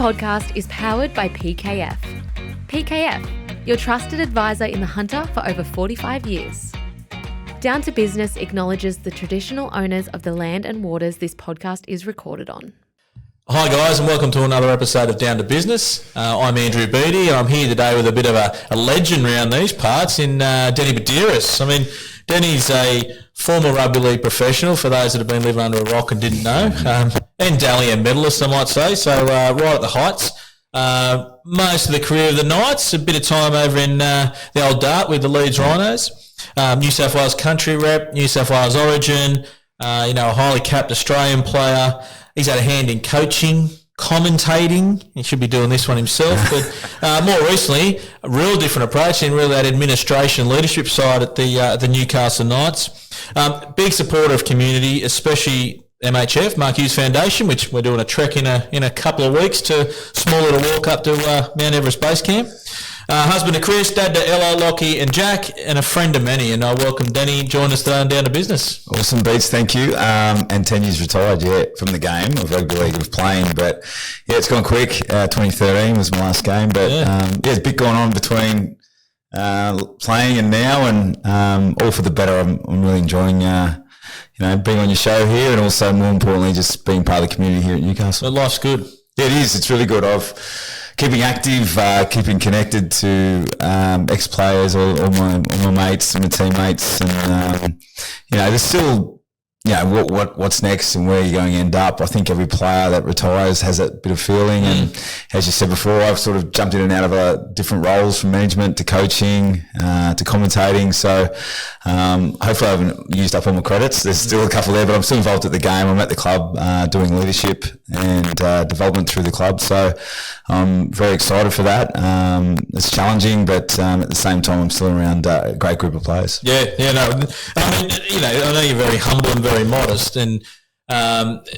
podcast is powered by PKF. PKF, your trusted advisor in the Hunter for over 45 years. Down to Business acknowledges the traditional owners of the land and waters this podcast is recorded on. Hi guys, and welcome to another episode of Down to Business. I'm Andrew Beattie. I'm here today with a bit of a legend around these parts in Denny Buderus. I mean, Denny's a former rugby league professional, for those that have been living under a rock and didn't know, and Dally medalist, I might say, so right at the heights. Most of the career of the Knights, a bit of time over in the old Dart with the Leeds Rhinos, New South Wales country rep, New South Wales origin, a highly capped Australian player. He's had a hand in coaching, commentating. He should be doing this one himself. But more recently, a real different approach in really that administration leadership side at the Newcastle Knights. Big supporter of community, especially MHF, Mark Hughes Foundation, which we're doing a trek in a couple of weeks to small little walk up to Mount Everest Base Camp. Husband to Chris, dad to Ella, Lockie and Jack, and a friend of many. And I welcome Denny. Join us today on Down to Business. Awesome, Beats, thank you. And 10 years retired, from the game of rugby league, of playing. But, it's gone quick. 2013 was my last game. But, there's a bit going on between playing and now, and all for the better. I'm really enjoying being on your show here, and also, more importantly, just being part of the community here at Newcastle. But life's good. Yeah, it is. It's really good. Keeping active, keeping connected to ex-players, all my mates and my teammates, and there's still what's next and where you're going to end up. I think every player that retires has that bit of feeling, and as you said before, I've sort of jumped in and out of different roles, from management to coaching to commentating. So hopefully I haven't used up all my credits. There's still a couple there, but I'm still involved at the game. I'm at the club doing leadership and development through the club. So I'm very excited for that. It's challenging, but at the same time, I'm still around a great group of players. I know you're very humble and very modest, and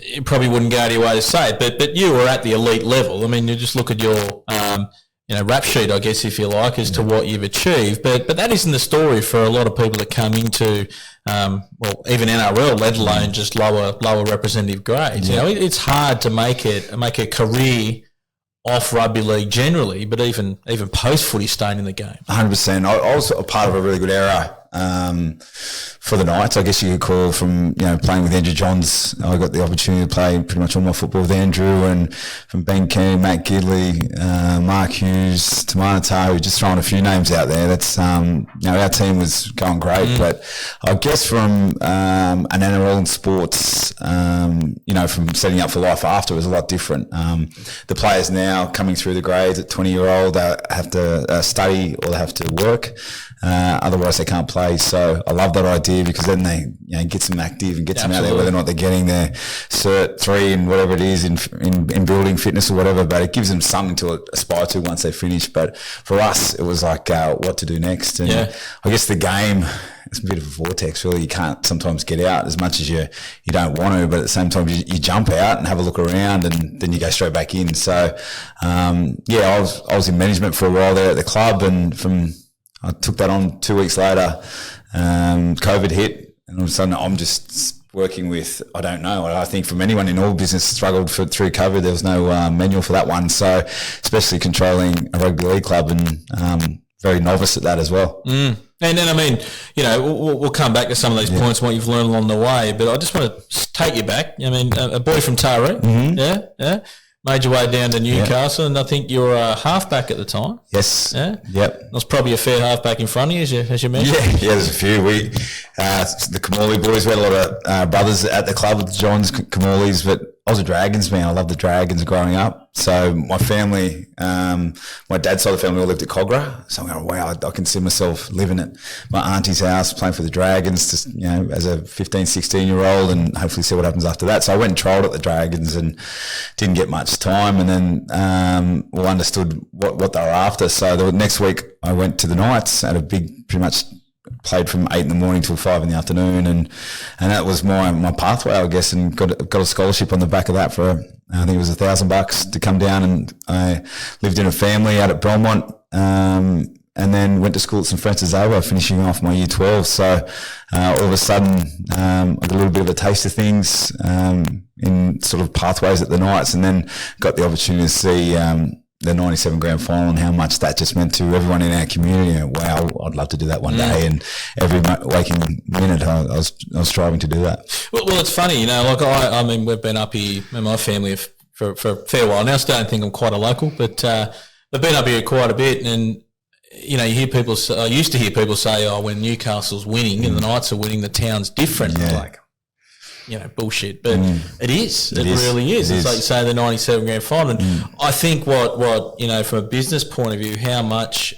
you probably wouldn't go out of your way to say it, but you were at the elite level. I mean, you just look at your rap sheet, I guess, if you like, as to what you've achieved. But that isn't the story for a lot of people that come into even NRL, let alone just lower representative grades. Yeah. It's hard to make a career off rugby league generally, but even post footy, staying in the game. 100%. I was a part of a really good era for the Knights, I guess you could call, from playing with Andrew Johns. I got the opportunity to play pretty much all my football with Andrew, and from Ben King, Matt Gidley, Mark Hughes, Tamana Tahu, just throwing a few names out there. That's our team was going great, but I guess from an NRL in sports, from setting up for life after, was a lot different. The players now coming through the grades at 20-year-old, they have to study or they have to work. Otherwise they can't play. So I love that idea, because then they gets them active and gets them out there, whether or not they're getting their Cert 3 and whatever it is in building fitness or whatever, but it gives them something to aspire to once they finish. But for us, it was like what to do next. And I guess the game, it's a bit of a vortex, really. You can't sometimes get out as much as you don't want to, but at the same time, you jump out and have a look around, and then you go straight back in. So, I was in management for a while there at the club, and I took that on 2 weeks later. COVID hit, and all of a sudden I'm just working with, I don't know, I think from anyone in all business struggled through COVID. There was no manual for that one. So especially controlling a rugby league club, and very novice at that as well. And then, we'll come back to some of those points and what you've learned along the way, but I just want to take you back. A boy from Taree, made your way down to Newcastle, and I think you were a halfback at the time. Yes. Yeah? Yep. There was probably a fair halfback in front of you, as you mentioned. Yeah, there's a few. We, the Kamali boys, we had a lot of brothers at the club with John's, Kamalis, but I was a Dragons man. I loved the Dragons growing up. So my family, my dad's side of the family all lived at Cogra. So I'm going, wow, I can see myself living at my auntie's house, playing for the Dragons, just, as a 15, 16-year-old, and hopefully see what happens after that. So I went and trialled at the Dragons and didn't get much time, and then understood what they were after. So the next week I went to the Knights, had a big, pretty much played from 8 in the morning till 5 in the afternoon, and that was my pathway, I guess, and got a scholarship on the back of that for, I think it was $1,000 to come down, and I lived in a family out at Belmont, and then went to school at St Francis Xavier, finishing off my year 12. So all of a sudden, I got a little bit of a taste of things in sort of pathways at the Knights, and then got the opportunity to see the 97 grand final and how much that just meant to everyone in our community. Wow, I'd love to do that one day. And every waking minute I was striving to do that. Well, it's funny, like I mean, we've been up here in my family for a fair while now. I still don't think I'm quite a local, but I've been up here quite a bit. And, you hear people say, I used to hear people say, when Newcastle's winning and the Knights are winning, the town's different. Yeah. Like, bullshit. But it is. It really is. It's like you say, the 97 grand final. And I think what from a business point of view, how much,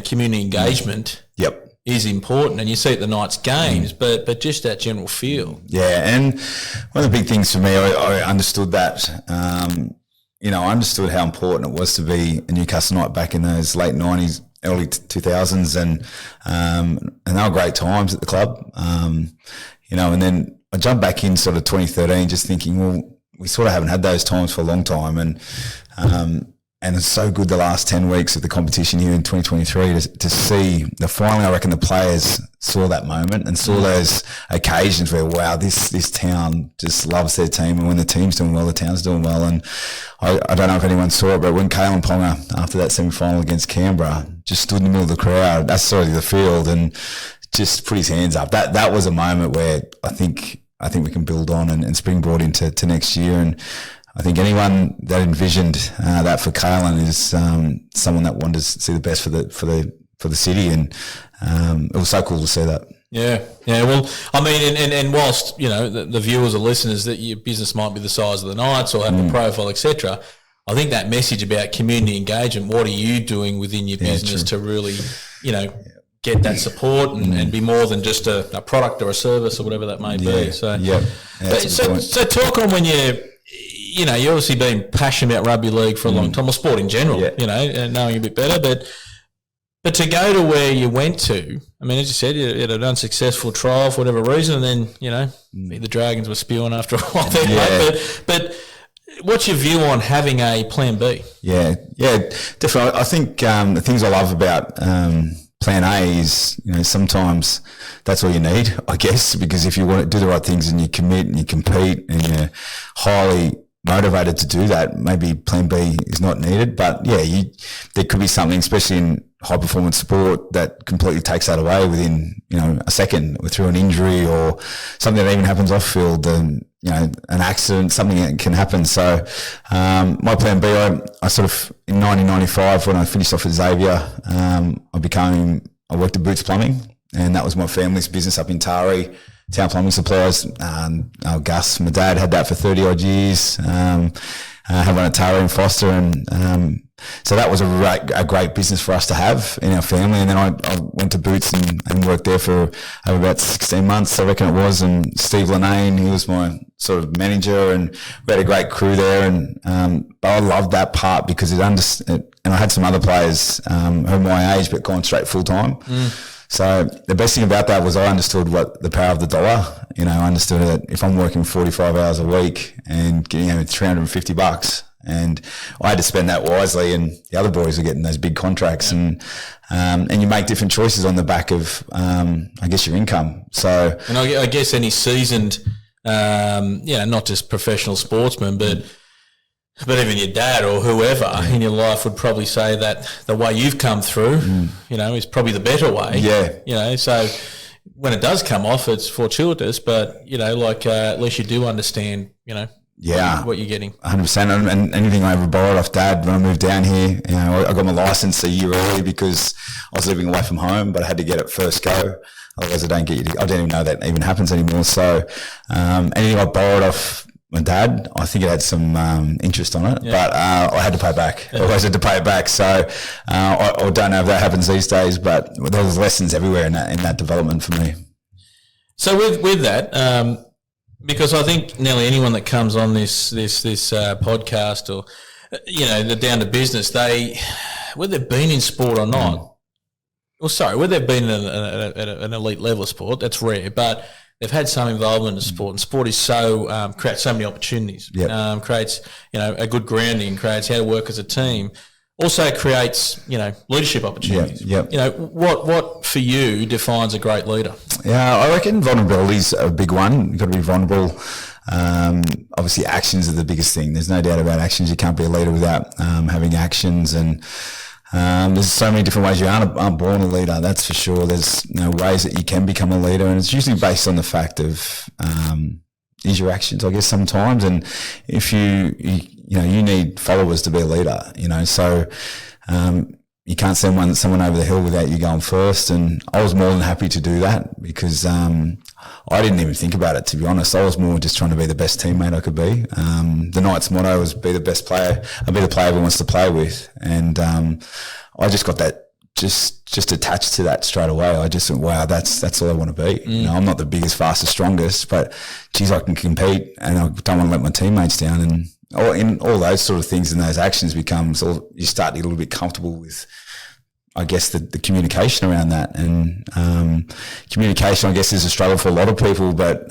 community engagement is important. And you see at the Knights games, but just that general feel. Yeah. And one of the big things for me, I understood that, I understood how important it was to be a Newcastle Knight back in those late 90s, early 2000s. And they were great times at the club, and then I jumped back in sort of 2013 just thinking, well, we sort of haven't had those times for a long time. And it's so good the last 10 weeks of the competition here in 2023 to see finally, I reckon the players saw that moment and saw those occasions where, wow, this town just loves their team. And when the team's doing well, the town's doing well. And I don't know if anyone saw it, but when Kalen Ponga, after that semi-final against Canberra, just stood in the middle of the crowd, the field, and just put his hands up. That was a moment where I think we can build on and springboard into next year. And I think anyone that envisioned that for Kalen is someone that wanted to see the best for the city, and it was so cool to see that. Yeah. Well, I mean, and whilst the viewers or listeners that your business might be the size of the Knights or have a profile, etc., I think that message about community engagement. What are you doing within your business to really, get that support and be more than just a product or a service or whatever that may be. So, so talk on when you obviously been passionate about rugby league for a long time, or sport in general, and knowing a bit better, but to go to where you went to, I mean, as you said, you had an unsuccessful trial for whatever reason, and then, the Dragons were spewing after a while there, but what's your view on having a plan B? Yeah, definitely. I think the things I love about plan A is, sometimes that's all you need, I guess, because if you want to do the right things and you commit and you compete and you're highly motivated to do that, maybe plan B is not needed. But there could be something, especially in high performance sport, that completely takes that away within, a second, or through an injury or something that even happens off field, and, an accident, something that can happen. So, my plan B, I sort of, in 1995, when I finished off at Xavier, I worked at Boots Plumbing, and that was my family's business up in Taree, Town Plumbing Supplies. Gus, my dad, had that for 30 odd years. Had one at Taree and Foster, and so that was a great business for us to have in our family. And then I went to Boots and worked there for about 16 months, I reckon it was. And Steve Linane, he was my sort of manager, and we had a great crew there. And but I loved that part because and I had some other players who were my age but gone straight full time. So the best thing about that was I understood what the power of the dollar. I understood that if I'm working 45 hours a week and getting $350, and I had to spend that wisely, and the other boys are getting those big contracts, and you make different choices on the back of, I guess, your income. So, and I guess any seasoned, not just professional sportsman, but even your dad or whoever in your life would probably say that the way you've come through, is probably the better way. Yeah. So when it does come off, it's fortuitous, but, at least you do understand, what you're getting. 100%. And anything I ever borrowed off Dad when I moved down here, I got my license a year early because I was living away from home, but I had to get it first go. Otherwise, I don't even know that even happens anymore. So anything I borrowed off my dad, I think it had some interest on it, but I had to pay it back. I always had to pay it back. So I don't know if that happens these days, but there was lessons everywhere in that development for me. So with that, because I think nearly anyone that comes on this podcast or the Down to Business, whether they've been in sport or not, whether they've been at an elite level of sport, that's rare, but they've had some involvement in sport, and sport is creates so many opportunities. Creates a good grounding, creates how to work as a team. also creates, leadership opportunities. What for you defines a great leader? Yeah, I reckon vulnerability is a big one. You've got to be vulnerable. Obviously, actions are the biggest thing. There's no doubt about actions. You can't be a leader without having actions, and there's so many different ways. You aren't born a leader, that's for sure. There's ways that you can become a leader, and it's usually based on the fact of is your actions, I guess, sometimes. And if you need followers to be a leader, so you can't send someone over the hill without you going first. And I was more than happy to do that because I didn't even think about it, to be honest. I was more just trying to be the best teammate I could be. The Knights' motto was be the best player. I'll be the player everyone wants to play with. And I just got that just attached to that straight away. I just went, wow, that's all I want to be. I'm not the biggest, fastest, strongest, but geez, I can compete and I don't want to let my teammates down. And in all those sort of things and those actions you start to get a little bit comfortable with, I guess, the communication around that. And communication, I guess, is a struggle for a lot of people, but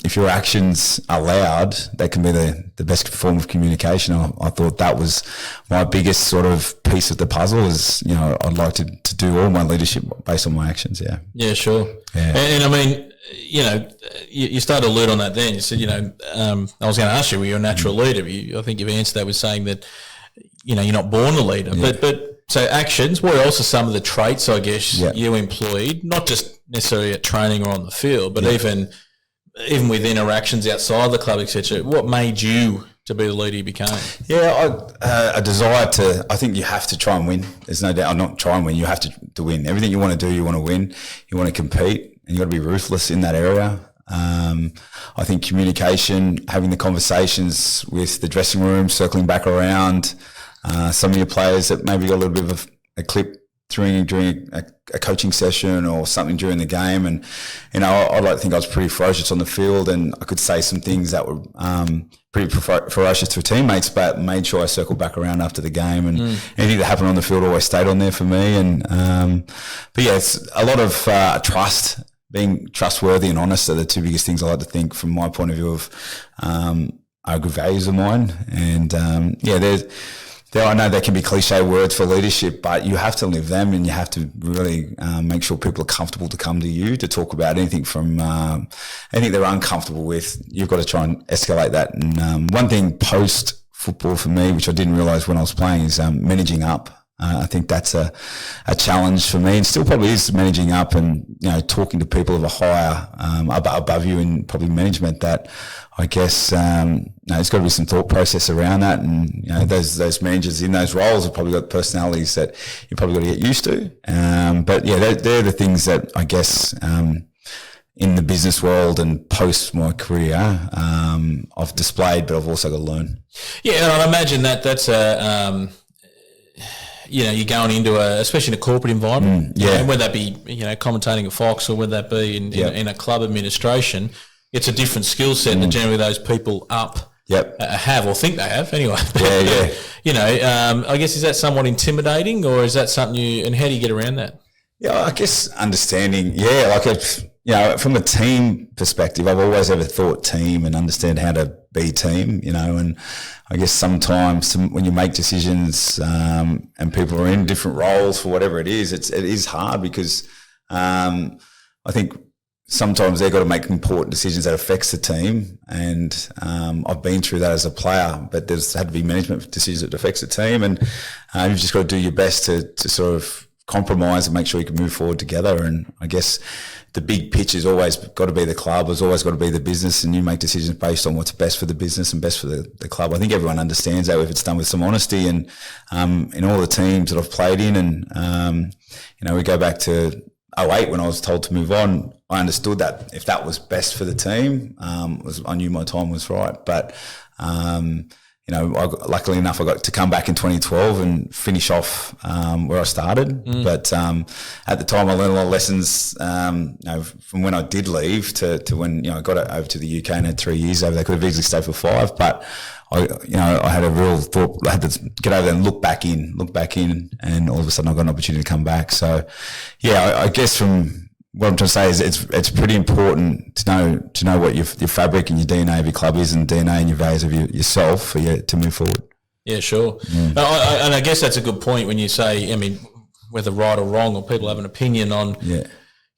if your actions are loud, that can be the best form of communication. I thought that was my biggest sort of piece of the puzzle is, I'd like to do all my leadership based on my actions, yeah. Yeah, sure. Yeah. And I mean, you started to allude on that then. You said, I was going to ask you, were you a natural leader? I think you've answered that with saying that, you're not born a leader, but so actions, what else are some of the traits, I guess, you employed, not just necessarily at training or on the field, but even with interactions outside the club, etc. What made you to be the leader you became? Yeah, a desire to, I think you have to try and win. There's no doubt, not try and win, you have to win. Everything you want to do, you want to win, you want to compete, and you've got to be ruthless in that area. I think communication, having the conversations with the dressing room, circling back around, some of your players that maybe got a little bit of a clip during a coaching session or something during the game. And, I'd like to think I was pretty ferocious on the field and I could say some things that were pretty ferocious to teammates, but made sure I circled back around after the game. And anything that happened on the field always stayed on there for me. And but yeah, it's a lot of trust. Being trustworthy and honest are the two biggest things I like to think from my point of view of are good values of mine. And I know they can be cliche words for leadership, but you have to live them and you have to really make sure people are comfortable to come to you to talk about anything from anything they're uncomfortable with. You've got to try and escalate that. And one thing post-football for me, which I didn't realise when I was playing, is managing up. I think that's a challenge for me, and still probably is managing up and talking to people of a higher above you in probably management. That I guess there's got to be some thought process around that, and those managers in those roles have probably got personalities that you probably got to get used to. But yeah, they're the things that I guess in the business world and post my career I've displayed, but I've also got to learn. Yeah, and I imagine that's a. You're going into especially in a corporate environment, and whether that be, commentating at Fox or whether that be in a club administration, it's a different skill set that generally those people up have or think they have anyway. I guess, is that somewhat intimidating or is that something and how do you get around that? Yeah, I guess understanding, from a team perspective, I've always ever thought team and understand how to be team, and I guess sometimes when you make decisions and people are in different roles for whatever it is hard because I think sometimes they've got to make important decisions that affects the team, and I've been through that as a player, but there's had to be management decisions that affects the team, and you've just got to do your best to sort of compromise and make sure you can move forward together. And I guess the big pitch has always got to be the club, has always got to be the business, and you make decisions based on what's best for the business and best for the club. I think everyone understands that if it's done with some honesty, and in all the teams that I've played in, and we go back to 2008 when I was told to move on. I understood that if that was best for the team, I knew my time was right. But luckily enough, I got to come back in 2012 and finish off where I started. But at the time, I learned a lot of lessons from when I did leave to when I got over to the UK and had 3 years over there. I could have easily stayed for 5, but I had a real thought. I had to get over there and look back in, and all of a sudden I got an opportunity to come back. So, I guess from what I'm trying to say is it's pretty important to know what your fabric and your DNA of your club is, and DNA and your values of yourself for you to move forward. Yeah, sure. And I guess that's a good point when you say, I mean, whether right or wrong, or people have an opinion on, you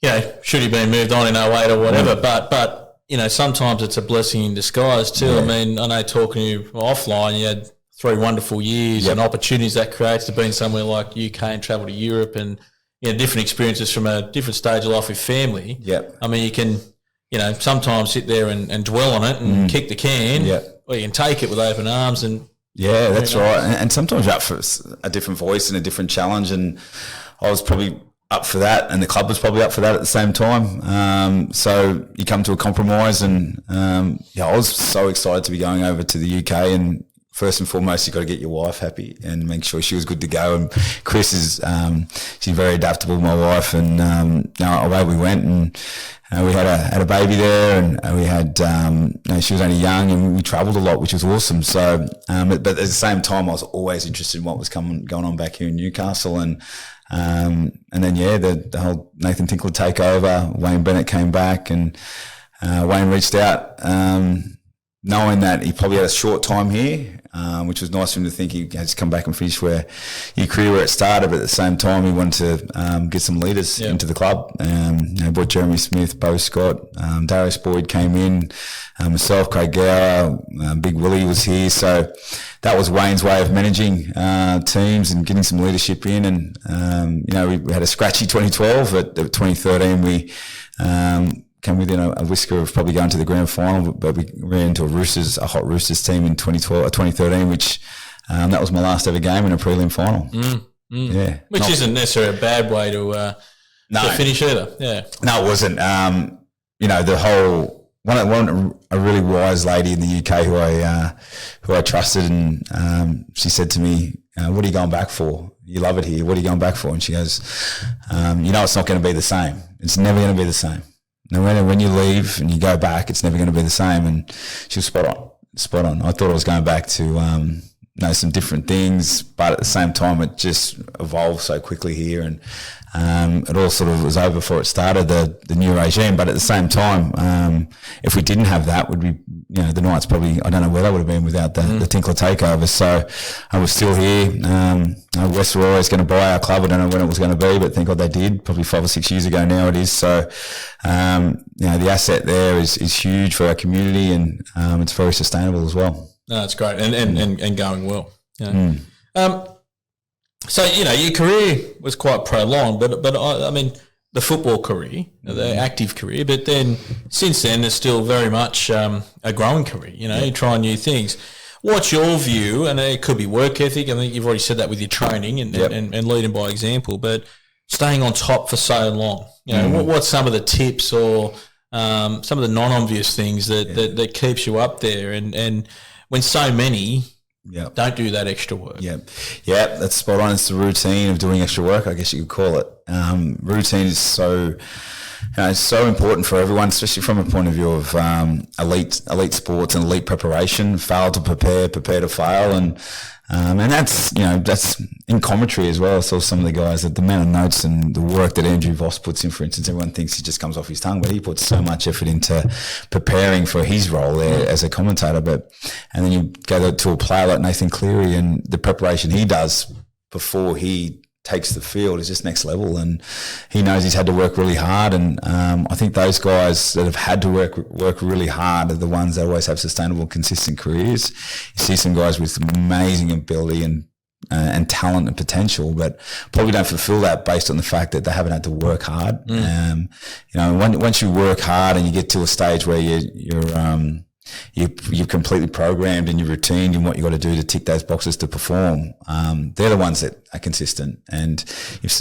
know, should he be moved on in 08 or whatever. But you know, sometimes it's a blessing in disguise too. I mean, I know talking to you offline, you had 3 wonderful years and opportunities that creates to be in somewhere like UK and travel to Europe and, you know, different experiences from a different stage of life with family. I mean, you can, you know, sometimes sit there and dwell on it and kick the can, or you can take it with open arms and. Yeah, that's right. And sometimes you're up for a different voice and a different challenge. And I was probably up for that, and the club was probably up for that at the same time. So you come to a compromise, and I was so excited to be going over to the UK. And first and foremost, you've got to get your wife happy and make sure she was good to go. And Chris is, she's very adaptable, my wife, and away we went, and we had a baby there, and we had, she was only young, and we travelled a lot, which was awesome. So, but at the same time, I was always interested in what was going on back here in Newcastle, and then the whole Nathan Tinkler takeover. Wayne Bennett came back, and Wayne reached out, knowing that he probably had a short time here, which was nice for him to think he had to come back and finish your career where it started. But at the same time, he wanted to get some leaders into the club. Brought Jeremy Smith, Bo Scott, Darius Boyd came in, myself, Craig Gower, Big Willie was here. So that was Wayne's way of managing teams and getting some leadership in. And we had a scratchy 2012. At 2013, we came within a whisker of probably going to the grand final, but we ran into a hot Roosters team in 2013, which that was my last ever game in a prelim final. Yeah, which isn't necessarily a bad way to finish either. Yeah, no, it wasn't. The whole a really wise lady in the UK who I trusted, and she said to me, "What are you going back for? You love it here. What are you going back for?" And she goes, "It's not going to be the same. It's never going to be the same. No matter when you leave and you go back, it's never going to be the same." And she was spot on. I thought I was going back to some different things, but at the same time, it just evolved so quickly here, and it all sort of was over before it started, the new regime. But at the same time, if we didn't have that, would be the Knights probably, I don't know where they would have been without the Tinkler takeover. So I was still here. West were always going to buy our club. I don't know when it was going to be, but thank God they did. Probably 5 or 6 years ago now it is. So the asset there is huge for our community, and it's very sustainable as well. No, that's great, and going well. So your career was quite prolonged, but I mean the football career, the active career, but then since then there's still very much a growing career. You're trying new things. What's your view? And it could be work ethic. I think you've already said that with your training and leading by example, but staying on top for so long. What's some of the tips or some of the non-obvious things that keeps you up there and when so many don't do that extra work. Yeah, that's spot on. It's the routine of doing extra work, I guess you could call it. Routine is so it's so important for everyone, especially from a point of view of elite sports and elite preparation. Fail to prepare to fail, and that's in commentary as well. I saw some of the guys that the amount of notes and the work that Andrew Voss puts in, for instance, everyone thinks he just comes off his tongue, but he puts so much effort into preparing for his role there as a commentator. And then you go to a player like Nathan Cleary, and the preparation he does before he takes the field is just next level, and he knows he's had to work really hard, and I think those guys that have had to work really hard are the ones that always have sustainable, consistent careers. You see some guys with amazing ability and talent and potential, but probably don't fulfill that based on the fact that they haven't had to work hard. Once you work hard and you get to a stage where you're completely programmed and you're routine in what you got to do to tick those boxes to perform. They're the ones that are consistent. And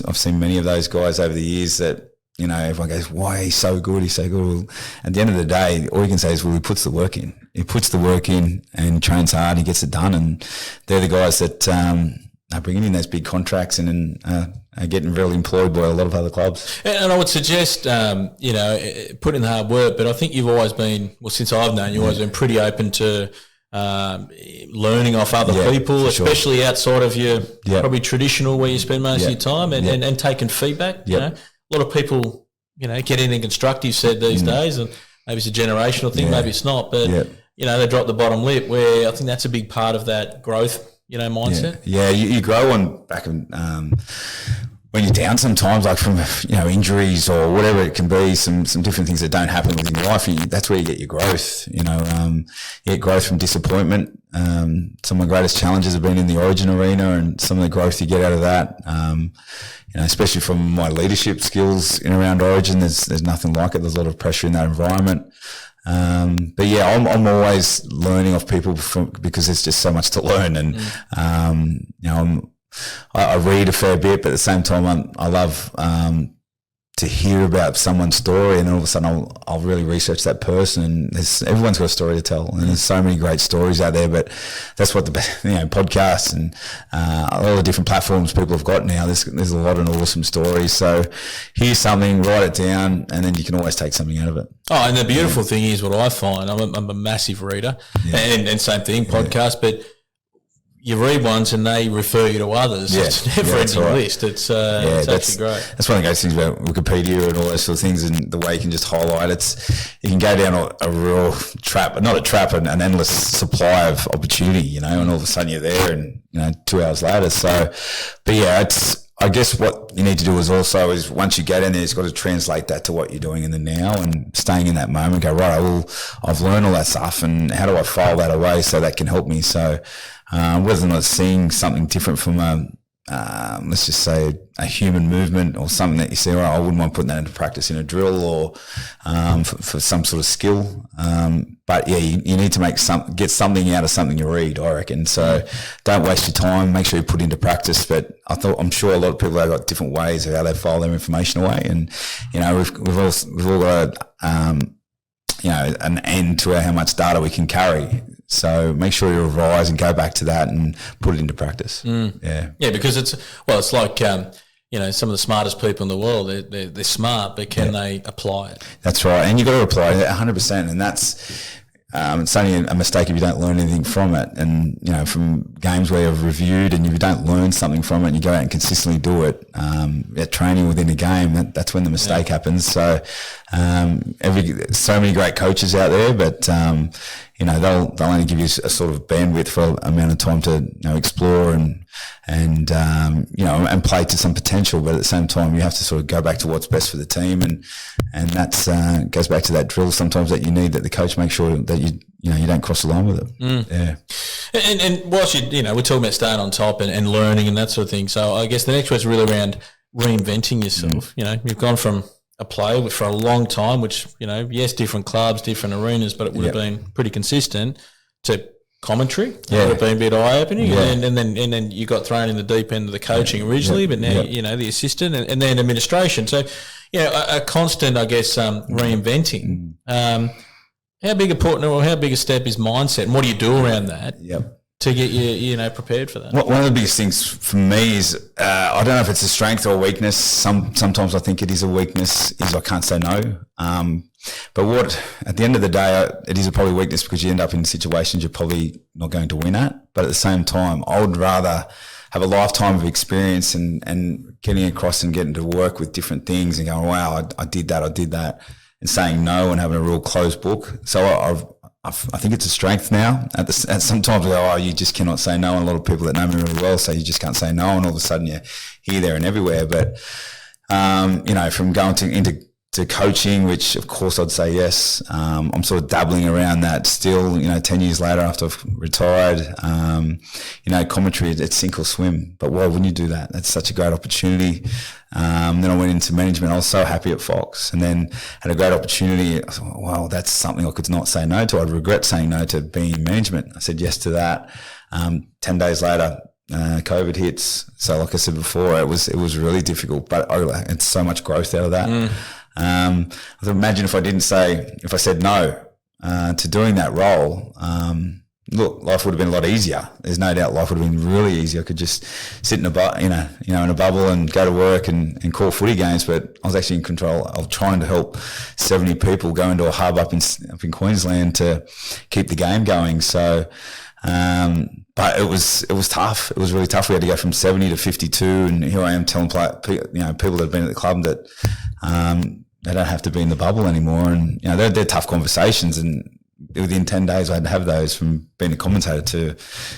I've seen many of those guys over the years that, everyone goes, why he's so good, he's so good. Well, at the end of the day, all you can say is, well, he puts the work in. He puts the work in and trains hard, he gets it done. And they're the guys that are bringing in those big contracts and are getting really employed by a lot of other clubs. And I would suggest, put in the hard work, but I think you've always been, well, since I've known you, you've always been pretty open to learning off other people, especially outside of your probably traditional where you spend most of your time and taking feedback. A lot of people, get anything constructive said these days, and maybe it's a generational thing, maybe it's not, but, they drop the bottom lip, where I think that's a big part of that growth mindset? Yeah, you grow on back in, when you're down sometimes, like from, injuries or whatever it can be, some different things that don't happen within your life. That's where you get your growth, you get growth from disappointment. Some of the greatest challenges have been in the Origin arena, and some of the growth you get out of that, especially from my leadership skills in around Origin, there's nothing like it. There's a lot of pressure in that environment. But yeah, I'm always learning off people because there's just so much to learn. And, I read a fair bit, but at the same time, I love to hear about someone's story, and then all of a sudden I'll really research that person. And everyone's got a story to tell, and there's so many great stories out there. But that's what the podcasts and all the different platforms people have got now. There's a lot of awesome stories. So here's something, write it down, and then you can always take something out of it. Oh, and the beautiful thing is what I find. I'm a massive reader, and same thing, podcast, but you read ones and they refer you to others. Yeah, it's never ending list. It's actually great. That's one of the great things about Wikipedia and all those sort of things, and the way you can just highlight you can go down a real trap, not a trap, an endless supply of opportunity, and all of a sudden you're there and, 2 hours later. So, but yeah, I guess what you need to do is once you get in there, you've got to translate that to what you're doing in the now and staying in that moment. Go, right, I've learned all that stuff, and how do I file that away so that can help me? So, whether or not seeing something different from let's just say a human movement or something that you see, I wouldn't mind putting that into practice in a drill or for some sort of skill. But yeah, you need to get something out of something you read, I reckon. So don't waste your time. Make sure you put it into practice. But I'm sure a lot of people have got different ways of how they file their information away, and we've all got an end to how much data we can carry. So make sure you revise and go back to that and put it into practice. Yeah, because it's like some of the smartest people in the world. They're smart, but can they apply it? That's right, and you got to apply it 100%. And that's it's only a mistake if you don't learn anything from it. And from games where you've reviewed and you don't learn something from it, and you go out and consistently do it at training within a game, that's when the mistake happens. So so many great coaches out there, but they'll only give you a sort of bandwidth for an amount of time to explore and play to some potential. But at the same time, you have to sort of go back to what's best for the team, and that's goes back to that drill sometimes that you need, that the coach makes sure that you don't cross the line with it. Yeah. And whilst we're talking about staying on top and learning and that sort of thing. So I guess the next one's really around reinventing yourself. You've gone from a player for a long time, which, yes, different clubs, different arenas, but it would have been pretty consistent, to commentary. It would have been a bit eye-opening. Yeah. And then you got thrown in the deep end of the coaching originally, but now, the assistant and then administration. So, a constant, I guess, reinventing. How big a step is mindset, and what do you do around that? To get you, prepared for that? One of the biggest things for me is, I don't know if it's a strength or a weakness. Sometimes I think it is a weakness, is I can't say no. But at the end of the day, it is probably a weakness because you end up in situations you're probably not going to win at. But at the same time, I would rather have a lifetime of experience and getting across and getting to work with different things and going, wow, I did that, and saying no and having a real closed book. So I think it's a strength now. Sometimes we go, you just cannot say no. And a lot of people that know me really well say you just can't say no. And all of a sudden you're here, there and everywhere. But, from going into coaching, which of course I'd say yes. I'm sort of dabbling around that still, 10 years later after I've retired. Commentary, it's sink or swim. But why wouldn't you do that? That's such a great opportunity. Then I went into management. I was so happy at Fox, and then had a great opportunity. I thought, wow, that's something I could not say no to. I'd regret saying no to being in management. I said yes to that. 10 days later, COVID hits. So like I said before, it was really difficult, but I had so much growth out of that. I thought, imagine if I said no to doing that role, look, life would have been a lot easier. There's no doubt life would have been really easy. I could just sit in a bubble and go to work and call footy games, but I was actually in control of trying to help 70 people go into a hub up in Queensland to keep the game going. So, but it was tough. It was really tough. We had to go from 70 to 52, and here I am telling people that have been at the club that they don't have to be in the bubble anymore. And they're tough conversations, and within 10 days I had to have those, from being a commentator to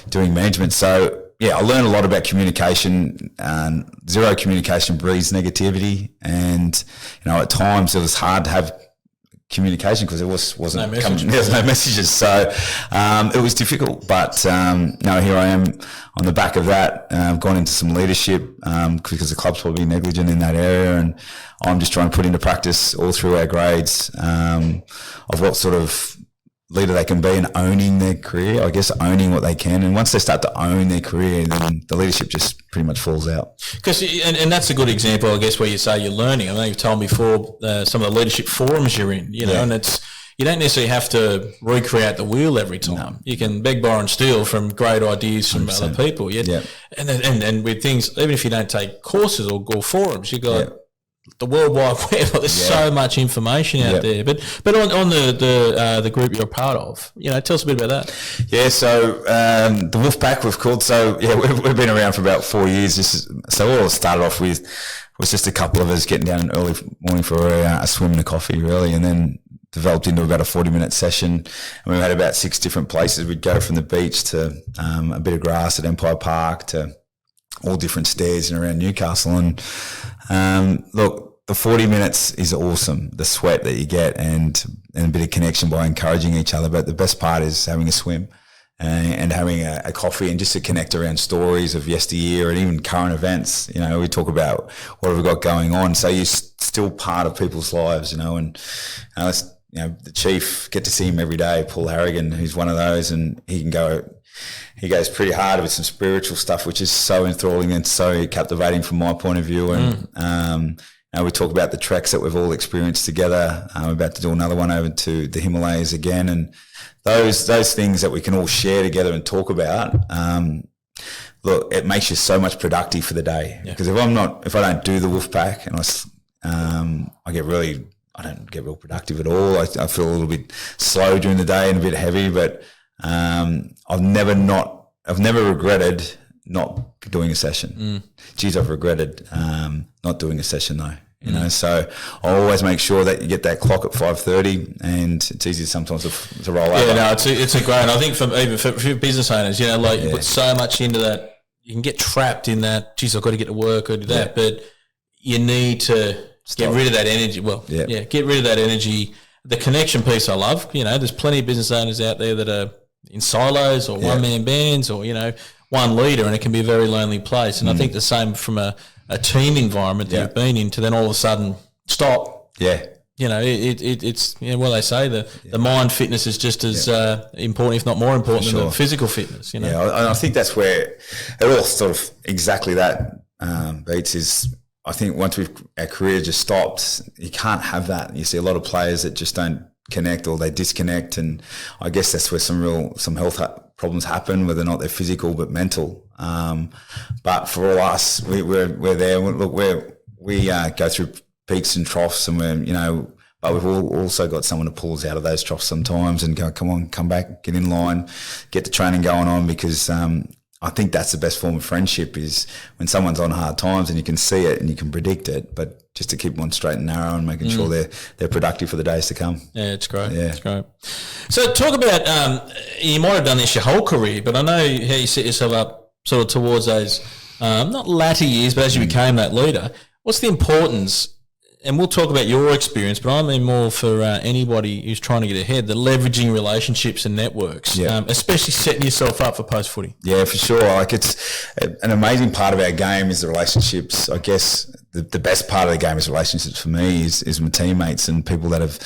doing management. So I learned a lot about communication. Zero communication breeds negativity, and at times it was hard to have communication because it wasn't coming. There's no messages, so it was difficult. But here I am on the back of that. I've gone into some leadership because the club's probably negligent in that area, and I'm just trying to put into practice all through our grades of what sort of leader they can be and owning their career, I guess, owning what they can. And once they start to own their career, then the leadership just pretty much falls out. Because and that's a good example, I guess, where you say you're learning. I know you've told me before some of the leadership forums you're in, and you don't necessarily have to recreate the wheel every time. No. You can beg, borrow and steal from great ideas from 100%. Other people. Yeah. And with things, even if you don't take courses or forums, you got the World Wide Web. There's so much information out there. But on the group you're a part of, tell us a bit about that. Yeah, so the Wolfpack we've called. So we've been around for about 4 years. So all it started off with was just a couple of us getting down an early morning for a swim and a coffee, really, and then developed into about a 40-minute session. And we had about 6 different places. We'd go from the beach to a bit of grass at Empire Park to all different stairs and around Newcastle. And look, the 40 minutes is awesome, the sweat that you get and a bit of connection by encouraging each other. But the best part is having a swim and having a coffee and just to connect around stories of yesteryear and even current events. We talk about what have we got going on. So you're still part of people's lives, and the chief, get to see him every day, Paul Harrigan, who's one of those, and he goes pretty hard with some spiritual stuff, which is so enthralling and so captivating from my point of view. And we talk about the treks that we've all experienced together. We're about to do another one over to the Himalayas again, and those things that we can all share together and talk about. Look, it makes you so much productive for the day. Because if I don't do the Wolfpack and I don't get real productive at all. I feel a little bit slow during the day and a bit heavy, but I've never regretted not doing a session. Geez, I've regretted not doing a session though. So I always make sure that you get that clock at 5:30, and it's easy sometimes to roll over. Yeah, no, it's a great. I think for business owners, you put so much into that, you can get trapped in that. Geez, I've got to get to work or do that, but you need to get rid of that energy. Get rid of that energy. The connection piece I love. There's plenty of business owners out there that are in silos or one-man bands or, one leader, and it can be a very lonely place. And I think the same from a team environment that you've been in to then all of a sudden stop. Yeah. It's what they say, the mind fitness is just as important, if not more important than the physical fitness. Yeah, I think that's where it all sort of exactly that beats is. I think once our career just stopped, you can't have that. You see a lot of players that just don't connect or they disconnect, and I guess that's where some health problems happen, whether or not they're physical but mental. But for all us, we're there. Look, we go through peaks and troughs, and but we've also got someone to pull us out of those troughs sometimes and go, come on, come back, get in line, get the training going on, because I think that's the best form of friendship is when someone's on hard times and you can see it and you can predict it, but just to keep them on straight and narrow and making sure they're productive for the days to come. Yeah, it's great. Yeah. It's great. So talk about, you might have done this your whole career, but I know how you set yourself up sort of towards those, not latter years, but as you became that leader. What's the importance, and we'll talk about your experience, but I mean more for anybody who's trying to get ahead, the leveraging relationships and networks, especially setting yourself up for post-footy. Yeah, for sure. Like it's an amazing part of our game is the relationships. I guess the best part of the game is relationships for me is my teammates and people that have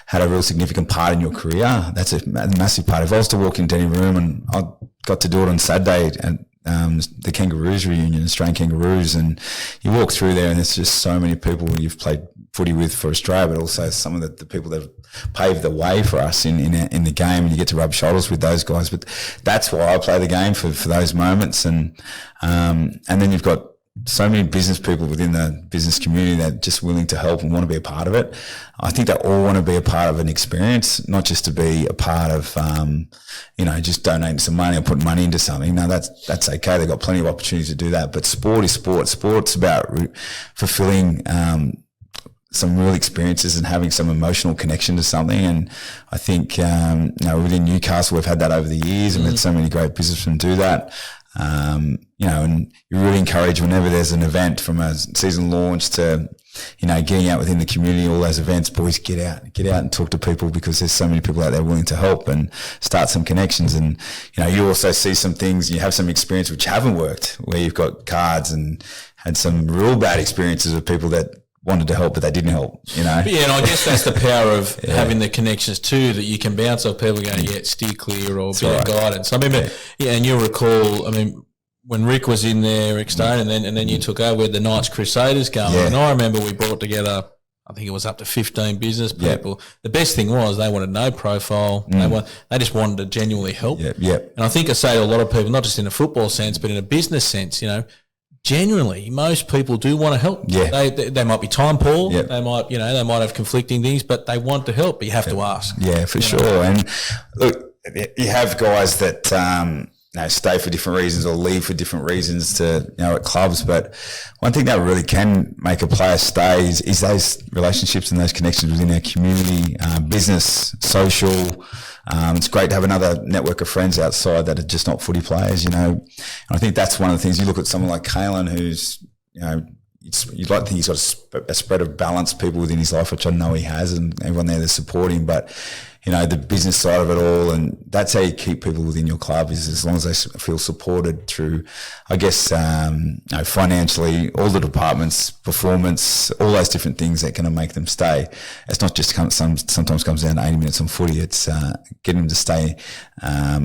had a real significant part in your career. That's a massive part. If I was to walk into any room, and I got to do it on Saturday and the Kangaroos reunion, Australian Kangaroos, and you walk through there and there's just so many people you've played footy with for Australia, but also some of the people that have paved the way for us in the game, and you get to rub shoulders with those guys. But that's why I play the game, for those moments. And then you've got so many business people within the business community that are just willing to help and want to be a part of it. I think they all want to be a part of an experience, not just to be a part of, just donating some money or putting money into something. No, that's okay. They've got plenty of opportunities to do that. But sport is sport. Sport's about fulfilling some real experiences and having some emotional connection to something. And I think, within Newcastle, we've had that over the years, and we've had so many great businessmen do that. and you really encourage whenever there's an event from a season launch to, getting out within the community, all those events, boys, get out and talk to people, because there's so many people out there willing to help and start some connections. And, you also see some things, you have some experience which haven't worked, where you've got cards and had some real bad experiences with people that wanted to help, but they didn't help, Yeah, and I guess that's the power of having the connections too, that you can bounce off people going, steer clear, or a bit of guidance. I remember, and you'll recall, when Rick was in there, Rick Stone, and then you took over with the Knights Crusaders going. And I remember we brought together, I think it was up to 15 business people. The best thing was they wanted no profile. They just wanted to genuinely help. And I think I say to a lot of people, not just in a football sense, but in a business sense, genuinely, most people do want to help. They might be time poor. They might, they might have conflicting things, but they want to help. But you have to ask. Yeah, for sure. And look, you have guys that stay for different reasons or leave for different reasons to at clubs. But one thing that really can make a player stay is those relationships and those connections within our community, business, social. It's great to have another network of friends outside that are just not footy players, And I think that's one of the things. You look at someone like Kalen, who's, you'd like to think he's got a spread of balanced people within his life, which I know he has, and everyone there to support him. But, the business side of it all, and that's how you keep people within your club, is as long as they feel supported through, I guess, financially, all the departments, performance, all those different things that can make them stay. It's not just sometimes comes down to 80 minutes on footy. It's getting them to stay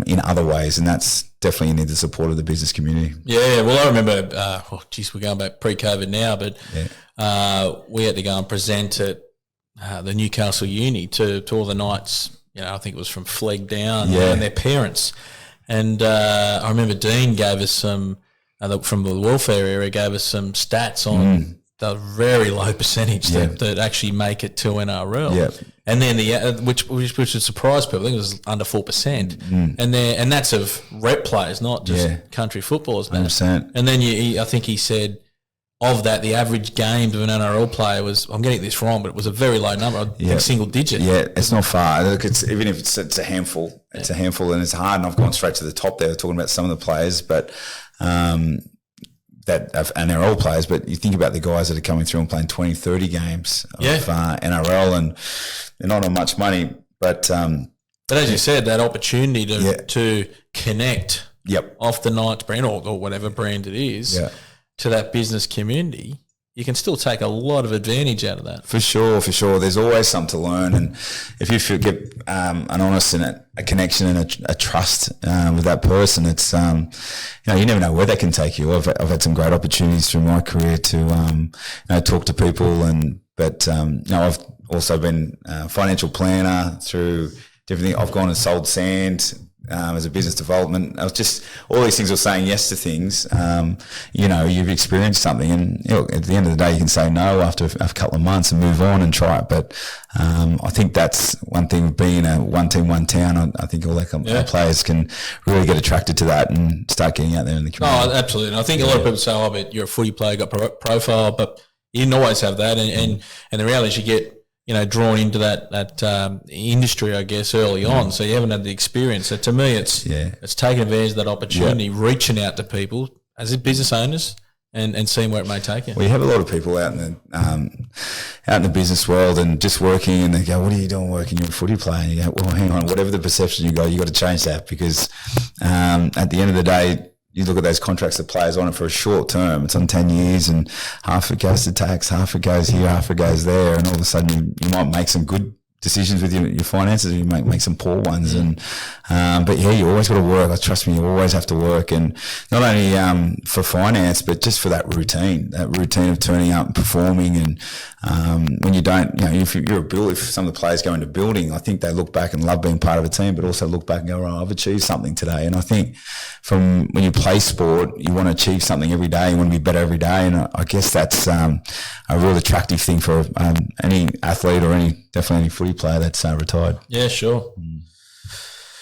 in other ways, and that's definitely you need the support of the business community. Yeah, well, I remember, we're going back pre-COVID now, but we had to go and present at the Newcastle Uni to all the Knights, I think it was from Flegg down, and their parents. And I remember Dean gave us some, from the welfare area, gave us some stats on the very low percentage that actually make it to NRL. And then which would surprise people, I think it was under 4%. And that's of rep players, not just country footballers. 100%. And then I think he said, of that, the average games of an NRL player was, I'm getting this wrong, but it was a very low number, I think single digit. Yeah, it's not far. Look, even if it's a handful, it's a handful, and it's hard. And I've gone straight to the top there talking about some of the players, but that of NRL players. But you think about the guys that are coming through and playing 20, 30 games of NRL, and they're not on much money. But as you said, that opportunity to connect off the Knights brand or whatever brand it is. To that business community, you can still take a lot of advantage out of that. For sure. There's always something to learn, and if you get an honest and a connection and a trust with that person, it's you never know where they can take you. I've had some great opportunities through my career to talk to people, but I've also been a financial planner through different things. I've gone and sold sand. As a business development, I was just all these things were saying yes to things. You've experienced something, and at the end of the day, you can say no after a couple of months and move on and try it. But I think that's one thing. Being a one team, one town, I think all our players can really get attracted to that and start getting out there in the community. Oh, absolutely. And I think a lot of people say, but you're a footy player, got profile, but you didn't always have that. And the reality is you get drawn into that industry, I guess, early on. So you haven't had the experience. So to me, it's taking advantage of that opportunity, reaching out to people as business owners and seeing where it may take you. Well, you have a lot of people out in the business world and just working, and they go, "What are you doing working? You're a footy player." And you go, "Well, hang on. Whatever the perception you got to change that, because at the end of the day." You look at those contracts that players on it for a short term. It's on 10 years, and half it goes to tax, half it goes here, half it goes there, and all of a sudden you might make some good decisions with your finances, or you might make some poor ones. And but you always got to work. Trust me, you always have to work, and not only for finance, but just for that routine of turning up and performing. And when you don't, if you're a builder, if some of the players go into building, I think they look back and love being part of a team, but also look back and go, I've achieved something today. And I think from when you play sport, you want to achieve something every day. You want to be better every day. And I guess that's a real attractive thing for any athlete or definitely any footy player that's retired. Yeah, sure.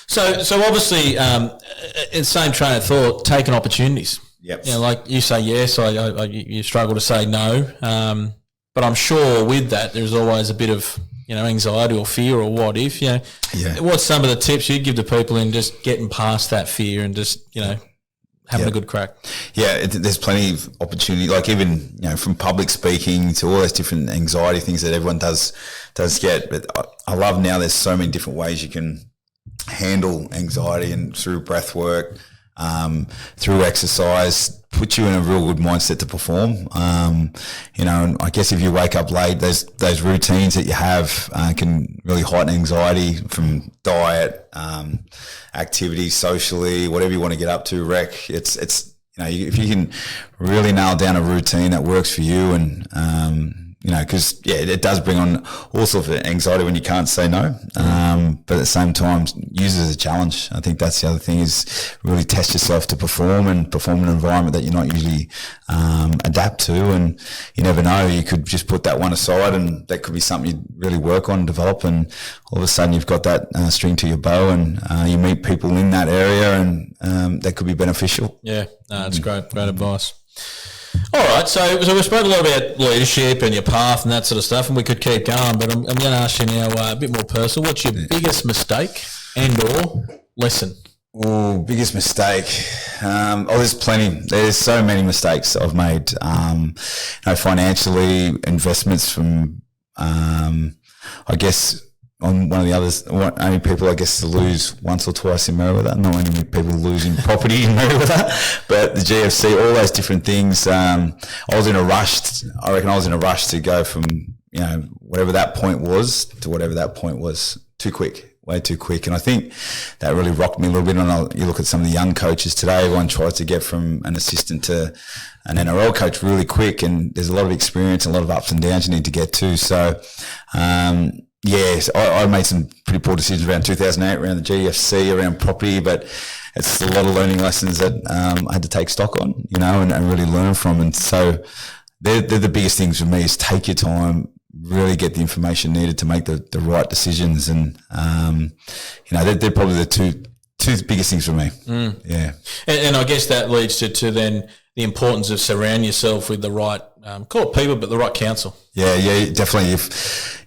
So obviously, in the same train of thought, taking opportunities. Yep. Like you say yes, you struggle to say no. But I'm sure with that, there's always a bit of anxiety or fear or what if. What's some of the tips you'd give to people in just getting past that fear and just having a good crack. Yeah, there's plenty of opportunity. Like even from public speaking to all those different anxiety things that everyone does get. But I love now. There's so many different ways you can handle anxiety, and through breath work, through exercise, put you in a real good mindset to perform. And I guess if you wake up late, those routines that you have can really heighten anxiety from diet, activity, socially, whatever you want to get up to, rec. It's if you can really nail down a routine that works for you, and because it does bring on all sorts of anxiety when you can't say no. But at the same time, use it as a challenge. I think that's the other thing, is really test yourself to perform in an environment that you're not usually adapt to. And you never know, you could just put that one aside, and that could be something you really work on and develop. And all of a sudden you've got that string to your bow, and you meet people in that area, and that could be beneficial. Yeah, no, it's great advice. All right, so we spoke a lot about leadership and your path and that sort of stuff, and we could keep going, but I'm going to ask you now a bit more personal. What's your biggest mistake and/or lesson? Oh, biggest mistake. There's plenty. There's so many mistakes I've made. Financially, investments from, I guess, on one of the others, only people, I guess, to lose once or twice in Merewether. Not only people losing property in Merewether, but the GFC, all those different things. I was in a rush. I reckon I was in a rush to go from, whatever that point was to whatever that point was. Too quick, way too quick. And I think that really rocked me a little bit. And you look at some of the young coaches today, everyone tries to get from an assistant to an NRL coach really quick. And there's a lot of experience, a lot of ups and downs you need to get to. So, yes, I made some pretty poor decisions around 2008, around the GFC, around property, but it's a lot of learning lessons that I had to take stock on, and really learn from. And so they're the biggest things for me, is take your time, really get the information needed to make the right decisions. And, they're probably the two biggest things for me. Yeah. And I guess that leads to then the importance of surround yourself with the right, call it people, but the right counsel. Yeah, definitely.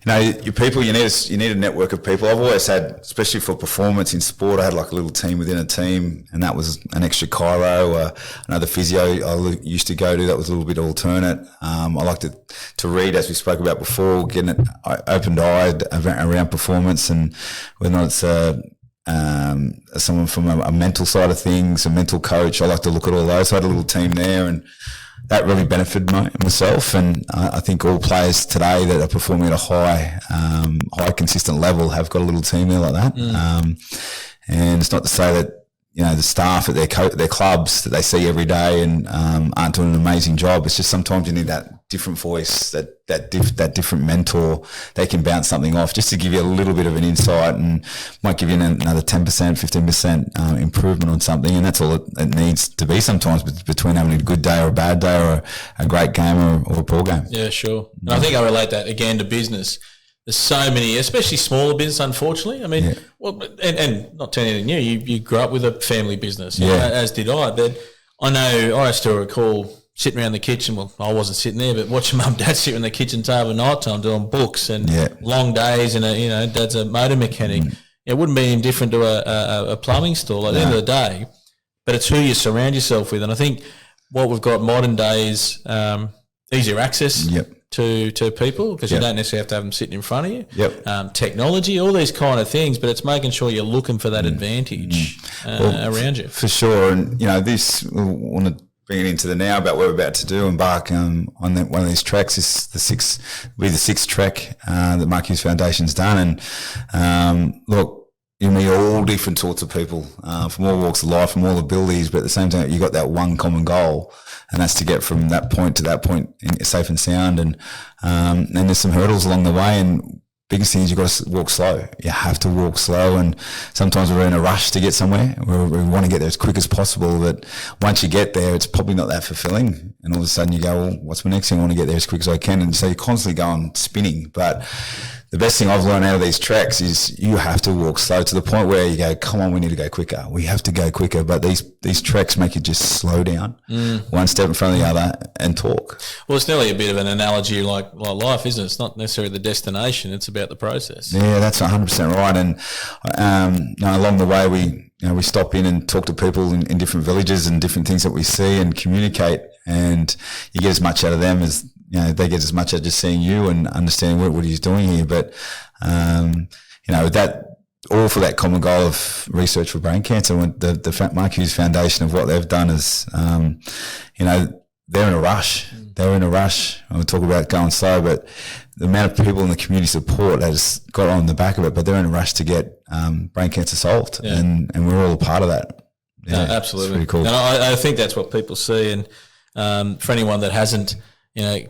Your people, you need a network of people. I've always had, especially for performance in sport, I had like a little team within a team, and that was an extra chiro, another physio I used to go to that was a little bit alternate. I liked to read, as we spoke about before, getting it open-eyed around performance, and whether or not it's someone from a mental side of things, a mental coach. I like to look at all those. So I had a little team there, and that really benefited myself. And I think all players today that are performing at a high consistent level have got a little team there like that. And it's not to say that the staff at their clubs that they see every day and aren't doing an amazing job. It's just sometimes you need that different voice, that different mentor. They can bounce something off just to give you a little bit of an insight, and might give you another 10%, 15% improvement on something. And that's all it needs to be sometimes, between having a good day or a bad day, or a great game or a poor game. Yeah, sure. And I think I relate that again to business. There's so many, especially smaller business, unfortunately. I mean, and not telling anything new, you grew up with a family business, as did I. But I still recall sitting around the kitchen. Well, I wasn't sitting there, but watching mum and dad sit around the kitchen table at night time doing books and long days. And dad's a motor mechanic. It wouldn't be any different to a plumbing store at the end of the day. But it's who you surround yourself with. And I think what we've got modern day is easier access. To people, because you don't necessarily have to have them sitting in front of you. Technology, all these kind of things, but it's making sure you're looking for that advantage around you. For sure. And, this, we want to bring it into the now about what we're about to do, embark on one of these treks. Is the sixth trek that Mark Hughes Foundation's done. And look, you meet all different sorts of people from all walks of life, from all abilities, but at the same time, you got that one common goal, and that's to get from that point to that point safe and sound. And there's some hurdles along the way, and biggest thing is you've got to walk slow. You have to walk slow, and sometimes we're in a rush to get somewhere. We want to get there as quick as possible, but once you get there, it's probably not that fulfilling. And all of a sudden you go, well, what's my next thing? I want to get there as quick as I can. And so you're constantly going spinning. But the best thing I've learned out of these treks is you have to walk slow, to the point where you go, come on, we need to go quicker. We have to go quicker. But these treks make you just slow down, one step in front of the other, and talk. Well, it's nearly a bit of an analogy like life, isn't it? It's not necessarily the destination, it's about the process. Yeah, that's 100% right. And along the way, we we stop in and talk to people in different villages and different things that we see and communicate, and you get as much out of them as, they get as much out of just seeing you and understanding what he's doing here. But, that all for that common goal of research for brain cancer. When the Mark Hughes Foundation of what they've done is, they're in a rush. They're in a rush. I'll talk about going slow, but the amount of people in the community support has got on the back of it, but they're in a rush to get brain cancer solved, and we're all a part of that. Yeah, no, absolutely. It's pretty cool. And I think that's what people see. And for anyone that hasn't,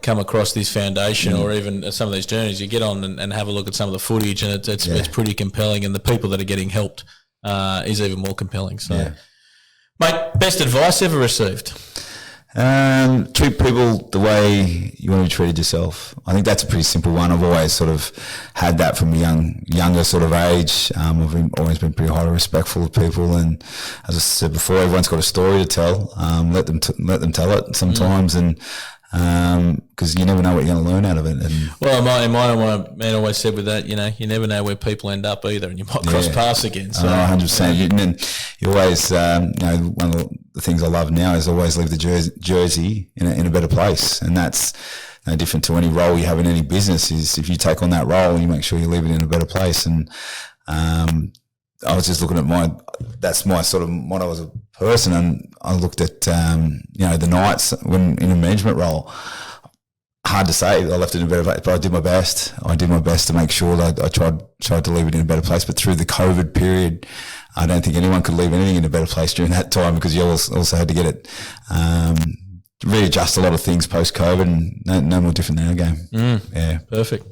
come across this foundation or even some of these journeys, you get on and have a look at some of the footage, and it's pretty compelling. And the people that are getting helped is even more compelling. So, mate, best advice ever received? Treat people the way you want to be treated yourself. I think that's a pretty simple one. I've always sort of had that from a younger sort of age. I've always been pretty highly respectful of people, and as I said before, everyone's got a story to tell. Let them tell it sometimes, and because you never know what you're going to learn out of it. And my man always said with that, you never know where people end up either, and you might cross paths again. So 100%. And you always, one of the things I love now is always leave the jersey in a better place, and that's no different to any role you have in any business. Is if you take on that role, you make sure you leave it in a better place. And I was just looking at that's my sort of motto as a person, and I looked at the nights when in a management role. Hard to say, I left it in a better place, but I did my best. I did my best to make sure that I tried to leave it in a better place. But through the COVID period, I don't think anyone could leave anything in a better place during that time, because you also had to get it readjust a lot of things post COVID, and no more different than our game. Yeah, perfect.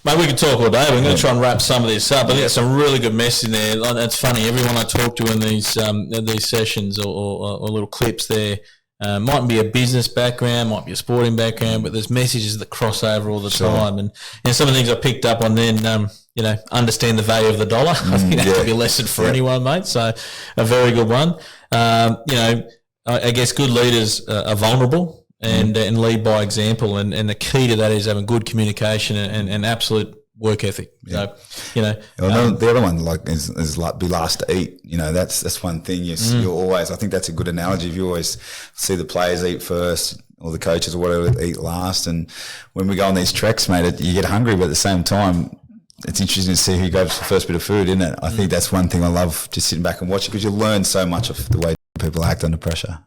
Mate, we could talk all day. We're going to try and wrap some of this up. I think there's some really good message there. It's funny. Everyone I talk to in these sessions or little clips there might be a business background, might be a sporting background, but there's messages that cross over all the time. And some of the things I picked up on then, understand the value of the dollar. I think that could be a lesson for anyone, mate. So a very good one. I guess good leaders are vulnerable. And lead by example, and the key to that is having good communication and absolute work ethic. Yeah. So, the other one is like be last to eat. That's one thing. You always. I think that's a good analogy. If you always see the players eat first, or the coaches or whatever eat last, and when we go on these treks, mate, you get hungry, but at the same time, it's interesting to see who grabs the first bit of food, isn't it? I think that's one thing I love, just sitting back and watching, because you learn so much of the way people act under pressure.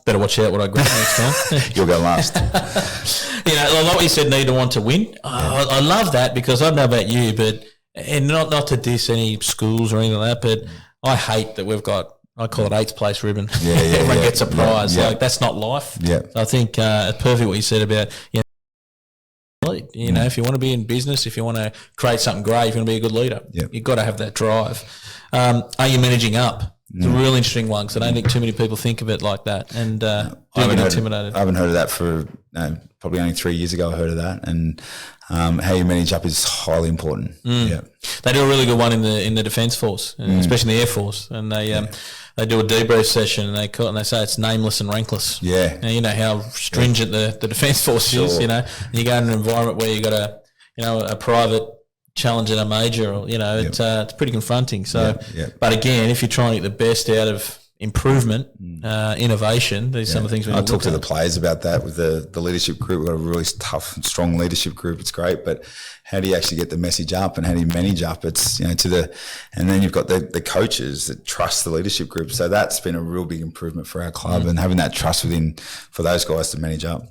Better watch out what I grab next time. You'll go last. I like what you said, need to want to win. I love that, because I don't know about you, but and not to diss any schools or anything like that, but I hate that we've got, I call it 8th place ribbon. Everyone gets a prize. Like, that's not life. So I think it's perfect what you said about lead. If you want to be in business, if you want to create something great, if you want to be a good leader, you've got to have that drive. Are you managing up? It's a real interesting one, because I don't think too many people think of it like that, and do get intimidated. I haven't heard of that for probably only 3 years ago. I heard of that, and how you manage up is highly important. They do a really good one in the Defence Force, especially in the Air Force, and they do a debrief session, and they say it's nameless and rankless. Now, you know how stringent the Defence Force is. And you go in an environment where you got a private challenge and a major, it's pretty confronting. So, but again, if you're trying to get the best out of improvement, innovation, these are some of the things we I talk to the players about that with the leadership group. We've got a really tough and strong leadership group. It's great, but how do you actually get the message up, and how do you manage up? It's and then you've got the coaches that trust the leadership group. So that's been a real big improvement for our club, and having that trust for those guys to manage up.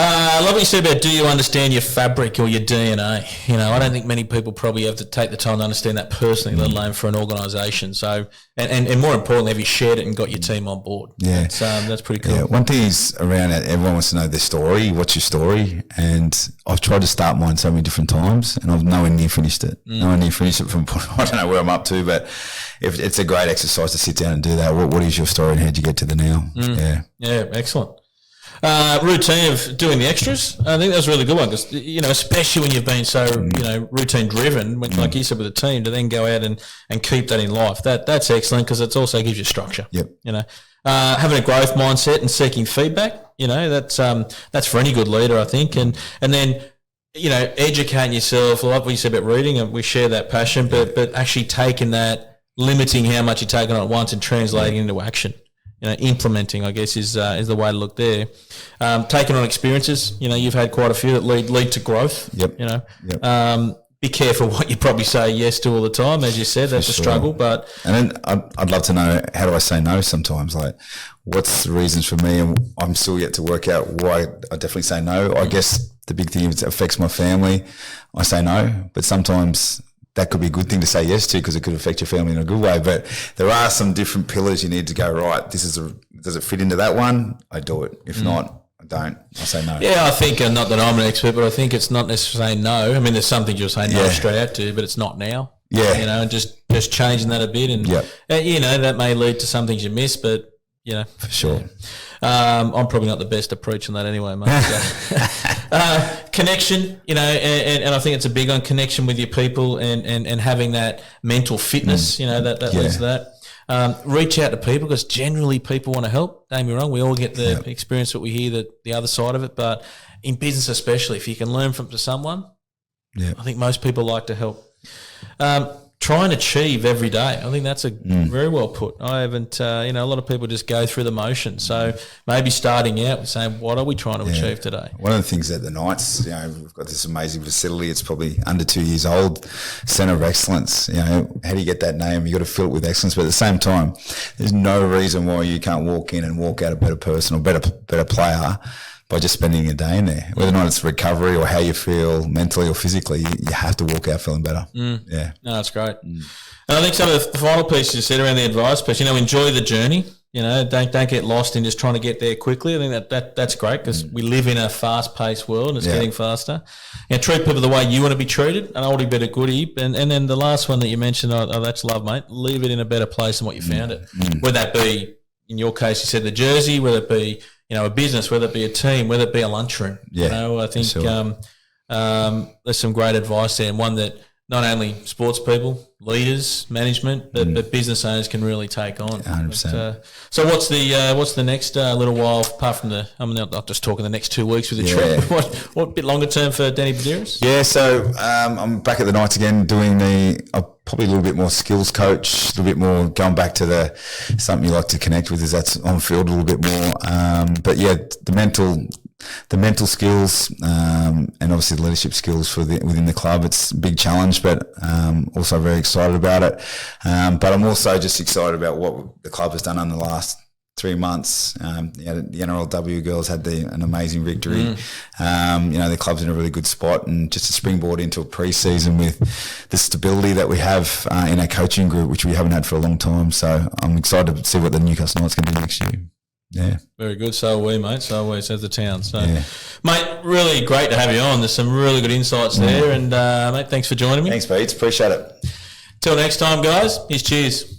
I love what you said about, do you understand your fabric or your DNA? I don't think many people probably have to take the time to understand that personally, let alone for an organisation. So, and more importantly, have you shared it and got your team on board? That's pretty cool. One thing is around it, everyone wants to know their story. What's your story? And I've tried to start mine so many different times, and I've nowhere near finished it. Nowhere near finished it from, I don't know where I'm up to, but if it's a great exercise to sit down and do that. What is your story, and how'd you get to the now? Excellent. Routine of doing the extras. I think that was a really good one, because especially when you've been so routine driven, like you said with the team, to then go out and keep that in life. That's excellent, because it also gives you structure. Having a growth mindset and seeking feedback. That's for any good leader, I think, and then educating yourself, like what you said about reading, and we share that passion, but actually taking that, limiting how much you're taking on at once and translating into action. Implementing, I guess, is the way to look there. Taking on experiences, you've had quite a few that lead to growth. Yep. Be careful what you probably say yes to all the time, as you said. That's a struggle. But and then I'd love to know, how do I say no sometimes? Like, what's the reasons for me? And I'm still yet to work out why I definitely say no. I guess the big thing, if it affects my family, I say no. But sometimes that could be a good thing to say yes to, because it could affect your family in a good way. But there are some different pillars you need to go, right, does it fit into that one? I do it. If not, I don't. I say no. Yeah, I think, not that I'm an expert, but I think it's not necessarily no. I mean, there's some things you'll say no straight out to, but it's not now. Yeah. And just changing that a bit. And, that may lead to some things you miss, but, For sure. I'm probably not the best at preaching that anyway, mate. Connection, and I think it's a big one, connection with your people and having that mental fitness, that leads to that. Reach out to people, because generally people want to help. Don't get me wrong, we all get the experience that we hear the other side of it, but in business especially, if you can learn from someone, I think most people like to help. Try and achieve every day. I think that's a very well put. I haven't, a lot of people just go through the motions. So maybe starting out with saying, what are we trying to achieve today? One of the things at the Knights, we've got this amazing facility. It's probably under 2 years old, Centre of Excellence. How do you get that name? You got to fill it with excellence. But at the same time, there's no reason why you can't walk in and walk out a better person or better player by just spending a day in there. Whether or not it's recovery or how you feel mentally or physically, you have to walk out feeling better. Yeah. No, that's great. And I think some of the final pieces you said around the advice piece, enjoy the journey. Don't get lost in just trying to get there quickly. I think that's great, because we live in a fast-paced world and it's getting faster. Treat people the way you want to be treated, an oldie but a goodie. And then the last one that you mentioned, that's love, mate. Leave it in a better place than what you found it. Whether that be, in your case, you said the jersey, whether it be a business, whether it be a team, whether it be a lunchroom. I think there's some great advice there, and one that not only sports people, leaders, management, but business owners can really take on. 100%. So what's the next little while, apart from I'm not just talking the next 2 weeks with the trip, what bit longer term for Danny Buderus? Yeah, so I'm back at the Knights again doing probably a little bit more skills coach, a little bit more going back to something you like to connect with, is that's on field a little bit more. But yeah, the mental skills and obviously the leadership skills within the club. It's a big challenge, but also very excited about it. But I'm also just excited about what the club has done in the last 3 months. The NRLW girls had an amazing victory. The club's in a really good spot, and just a springboard into a pre-season with the stability that we have in our coaching group, which we haven't had for a long time. So I'm excited to see what the Newcastle Knights can do next year. Yeah. Very good. So are we, mate. So are we, says the town. So, mate, really great to have you on. There's some really good insights there. And, mate, thanks for joining me. Thanks, Pete. Appreciate it. Till next time, guys. Cheers.